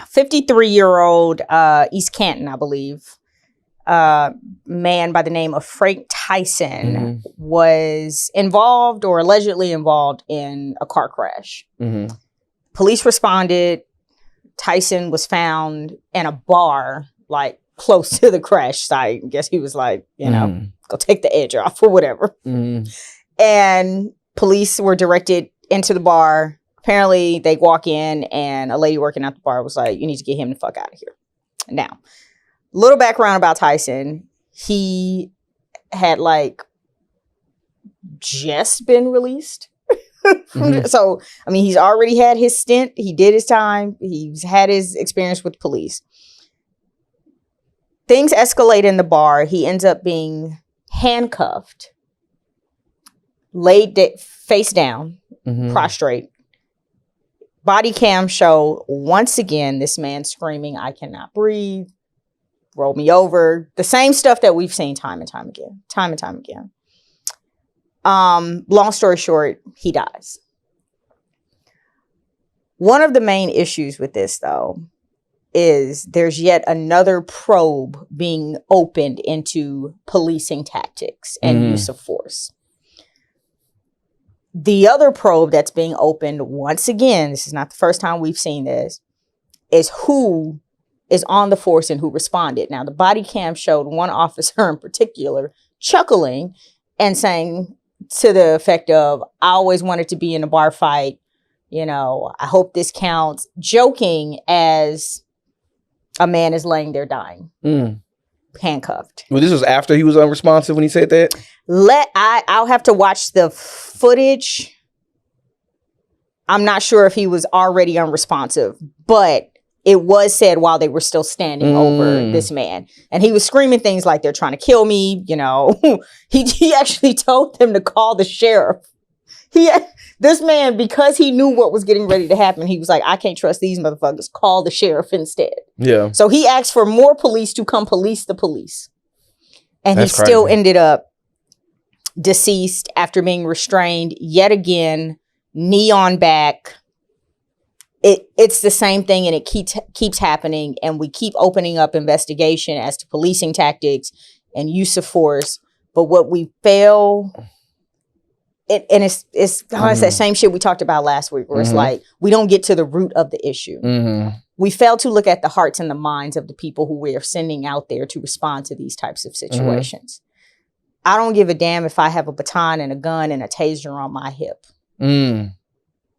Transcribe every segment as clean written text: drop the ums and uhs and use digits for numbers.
53-year-old East Canton, I believe, man by the name of Frank Tyson was involved or allegedly involved in a car crash. Police responded. Tyson was found in a bar, like close to the crash site. I guess he was like, you know, go take the edge off or whatever. And police were directed into the bar. Apparently they walk in and a lady working at the bar was like, you need to get him the fuck out of here. Now, little background about Tyson. He had like just been released. So, I mean, he's already had his stint. He did his time. He's had his experience with the police. Things escalate in the bar. He ends up being handcuffed, laid face down, prostrate. Body cam show, once again, this man screaming, I cannot breathe, roll me over. The same stuff that we've seen time and time again. Long story short, he dies. One of the main issues with this, though, is there's yet another probe being opened into policing tactics and use of force. The other probe that's being opened, once again, this is not the first time we've seen this, is who is on the force and who responded. Now, the body cam showed one officer in particular chuckling and saying to the effect of, I always wanted to be in a bar fight. You know, I hope this counts. Joking as a man is laying there dying, handcuffed. Well, this was after he was unresponsive when he said that? I'll have to watch the footage. I'm not sure if he was already unresponsive, but it was said while they were still standing over this man. And he was screaming things like, they're trying to kill me. You know, he actually told them to call the sheriff. This man, because he knew what was getting ready to happen, he was like, I can't trust these motherfuckers. Call the sheriff instead. Yeah. So he asked for more police to come police the police. And he still ended up deceased after being restrained yet again, knee on back. It's the same thing, and it keeps happening, and we keep opening up investigation as to policing tactics and use of force. But what we fail, it's that same shit we talked about last week, where it's like we don't get to the root of the issue. We fail to look at the hearts and the minds of the people who we are sending out there to respond to these types of situations. I don't give a damn if I have a baton and a gun and a taser on my hip.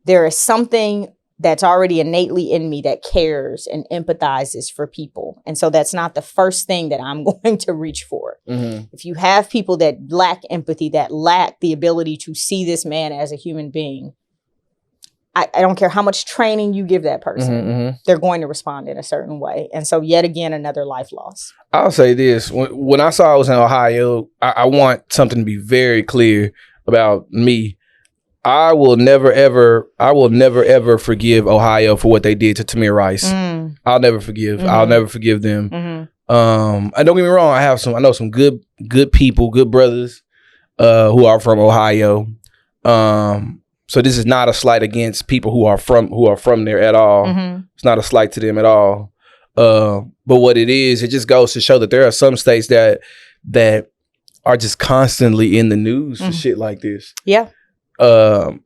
There is something that's already innately in me that cares and empathizes for people. And so that's not the first thing that I'm going to reach for. If you have people that lack empathy, that lack the ability to see this man as a human being, I don't care how much training you give that person, they're going to respond in a certain way. And so yet again, another life loss. I'll say this. When I saw I was in Ohio, I want something to be very clear about me. I will never ever forgive Ohio for what they did to Tamir Rice. I'll never forgive. I'll never forgive them. And don't get me wrong, I know some good people, good brothers who are from Ohio. So this is not a slight against people who are from there at all. It's not a slight to them at all. But what it is, it just goes to show that there are some states that are just constantly in the news for shit like this. Yeah. The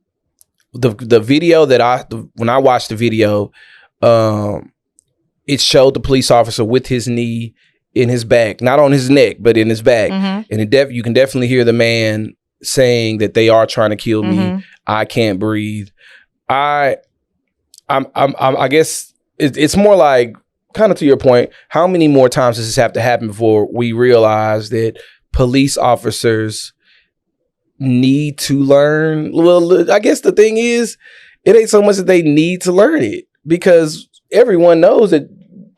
video when I watched the video, it showed the police officer with his knee in his back, not on his neck, but in his back. And you can definitely hear the man saying that they are trying to kill me. I can't breathe. I guess it's more like, kind of to your point, how many more times does this have to happen before we realize that police officers need to learn? Well, I guess the thing is, it ain't so much that they need to learn it, because everyone knows that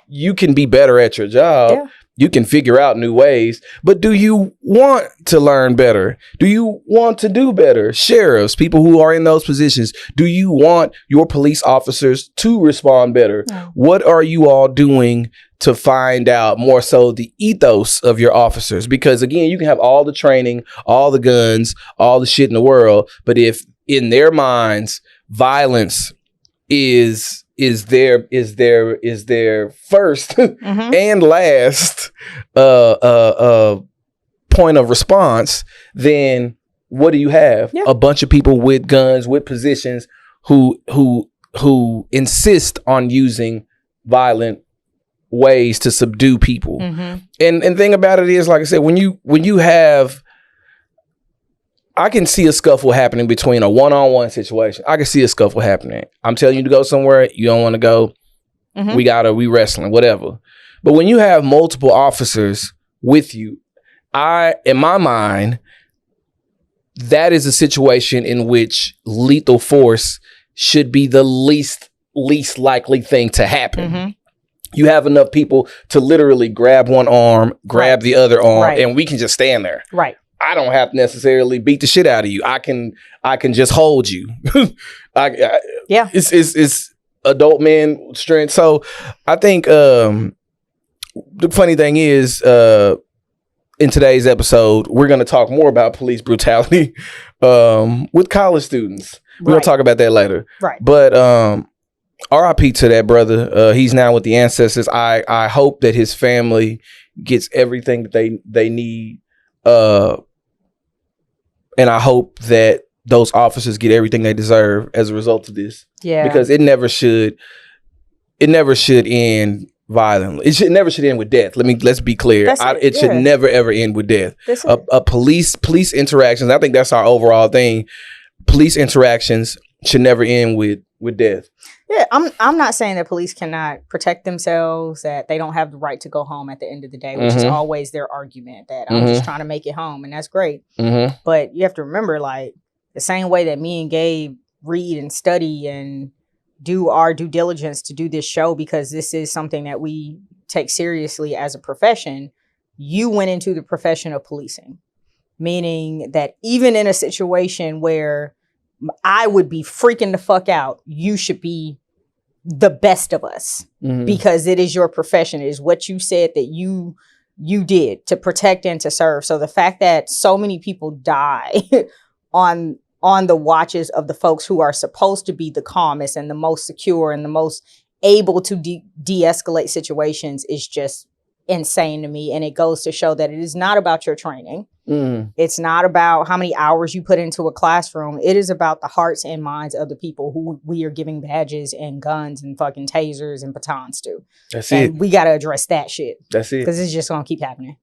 you can be better at your job. Yeah. You can figure out new ways, but do you want to learn better? Do you want to do better? Sheriffs, people who are in those positions, do you want your police officers to respond better? No. What are you all doing to find out more so the ethos of your officers? Because again, you can have all the training, all the guns, all the shit in the world, but if in their minds, violence is is their first Mhm. and last point of response, then what do you have? Yeah. A bunch of people with guns, with positions, who insist on using violent ways to subdue people. Mhm. And thing about it is, like I said, when you have, I can see a scuffle happening between a one-on-one situation. I can see a scuffle happening. I'm telling you to go somewhere, you don't want to go. Mhm. We wrestling, whatever. But when you have multiple officers with you, in my mind, that is a situation in which lethal force should be the least likely thing to happen. Mhm. You have enough people to literally grab one arm, grab the other arm, Right. and we can just stand there. Right. I don't have to necessarily beat the shit out of you. I can just hold you. Yeah. It's adult man strength. So I think the funny thing is, in today's episode, we're going to talk more about police brutality with college students. We're going to talk about that later. Right. But RIP to that brother. He's now with the ancestors. I hope that his family gets everything that they need. And I hope that those officers get everything they deserve as a result of this. Yeah. Because it never should end violently. It never should end with death. Let's be clear. It should never ever end with death. Police interactions, I think that's our overall thing. Police interactions should never end with death. Yeah, I'm not saying that police cannot protect themselves, that they don't have the right to go home at the end of the day, which is always their argument, that I'm just trying to make it home, and that's great. But you have to remember, like, the same way that me and Gabe read and study and do our due diligence to do this show, because this is something that we take seriously as a profession, you went into the profession of policing, meaning that even in a situation where I would be freaking the fuck out, you should be the best of us, because it is your profession. It is what you said that you did to protect and to serve. So the fact that so many people die on the watches of the folks who are supposed to be the calmest and the most secure and the most able to de-escalate situations is just insane to me. And it goes to show that it is not about your training. It's not about how many hours you put into a classroom. It is about the hearts and minds of the people who we are giving badges and guns and fucking tasers and batons to. That's and it. we got to address that shit. That's it. Because it's just going to keep happening.